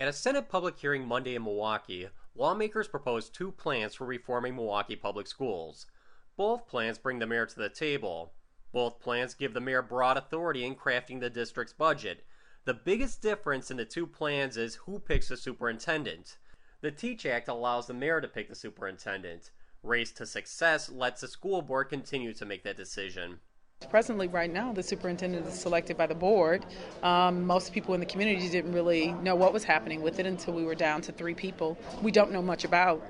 At a Senate public hearing Monday in Milwaukee, lawmakers proposed two plans for reforming Milwaukee Public Schools. Both plans bring the mayor to the table. Both plans give the mayor broad authority in crafting the district's budget. The biggest difference in the two plans is who picks the superintendent. The TEACH Act allows the mayor to pick the superintendent. Race to Success lets the school board continue to make that decision. Presently, right now, the superintendent is selected by the board. Most people in the community didn't really know what was happening with it until we were down to 3 people. We don't know much about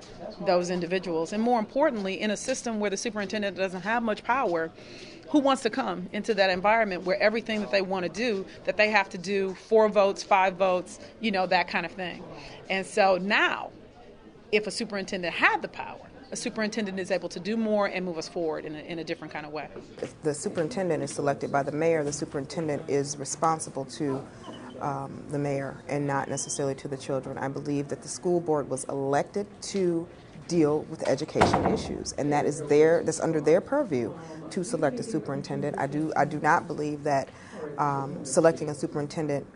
those individuals. And more importantly, in a system where the superintendent doesn't have much power, who wants to come into that environment where everything that they want to do, that they have to do 4 votes, 5 votes, that kind of thing. And so now, if a superintendent had the power, a superintendent is able to do more and move us forward in a different kind of way. If the superintendent is selected by the mayor, the superintendent is responsible to the mayor and not necessarily to the children. I believe that the school board was elected to deal with education issues, and that's under their purview to select a superintendent. I do not believe that selecting a superintendent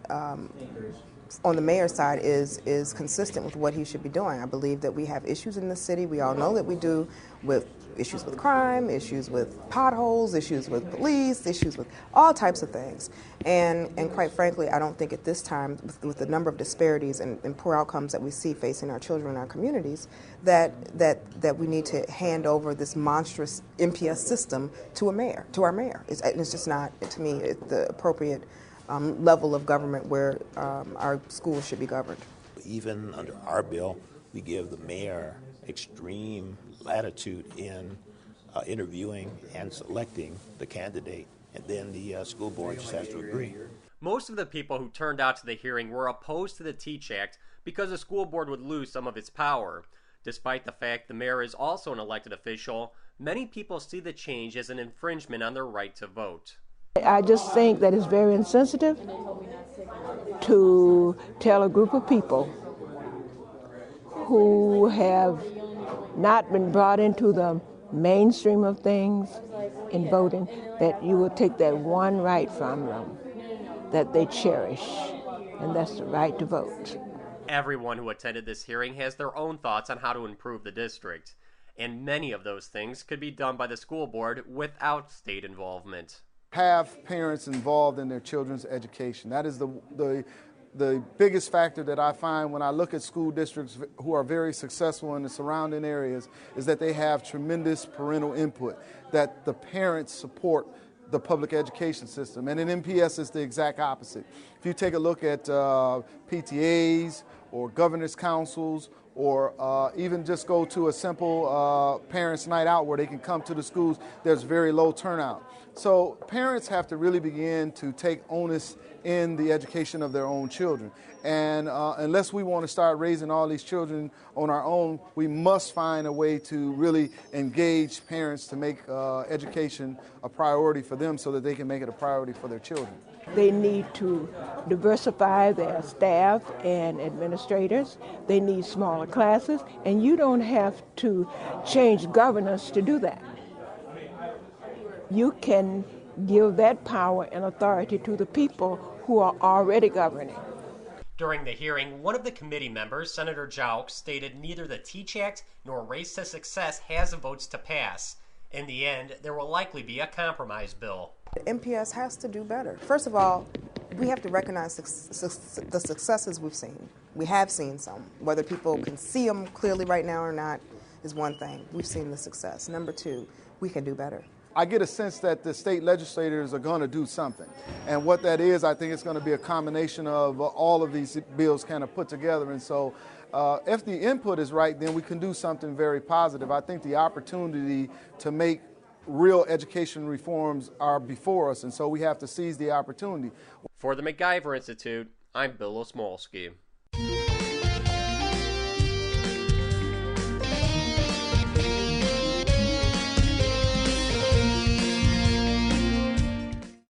on the mayor's side is consistent with what he should be doing. I believe that we have issues in the city. We all know that we do, with issues with crime, issues with potholes, issues with police, issues with all types of things. And quite frankly, I don't think at this time, with the number of disparities and poor outcomes that we see facing our children in our communities, that we need to hand over this monstrous MPS system to our mayor. It's just not, to me, the appropriate level of government where our schools should be governed. Even under our bill, we give the mayor extreme latitude in interviewing and selecting the candidate, and then the school board just has to agree. Most of the people who turned out to the hearing were opposed to the TEACH Act because the school board would lose some of its power. Despite the fact the mayor is also an elected official, many people see the change as an infringement on their right to vote. I just think that it's very insensitive to tell a group of people who have not been brought into the mainstream of things in voting that you will take that one right from them that they cherish, and that's the right to vote. Everyone who attended this hearing has their own thoughts on how to improve the district, and many of those things could be done by the school board without state involvement. Have parents involved in their children's education. That is the biggest factor that I find when I look at school districts who are very successful in the surrounding areas, is that they have tremendous parental input, that the parents support the public education system. And in MPS, it's the exact opposite. If you take a look at PTAs or governors' councils, or even just go to a simple parents' night out where they can come to the schools, there's very low turnout. So parents have to really begin to take onus in the education of their own children. And unless we want to start raising all these children on our own, we must find a way to really engage parents to make education a priority for them so that they can make it a priority for their children. They need to diversify their staff and administrators. They need smaller classes, and you don't have to change governance to do that. You can give that power and authority to the people who are already governing. During the hearing, one of the committee members, Senator Jauch, stated neither the TEACH Act nor Race to Success has the votes to pass. In the end, there will likely be a compromise bill. MPS has to do better. First of all, we have to recognize the successes we've seen. We have seen some. Whether people can see them clearly right now or not is one thing. We've seen the success. Number 2, we can do better. I get a sense that the state legislators are going to do something. And what that is, I think it's going to be a combination of all of these bills kind of put together. And so if the input is right, then we can do something very positive. I think the opportunity to make real education reforms are before us, and so we have to seize the opportunity. For the MacIver Institute, I'm Bill Osmolsky.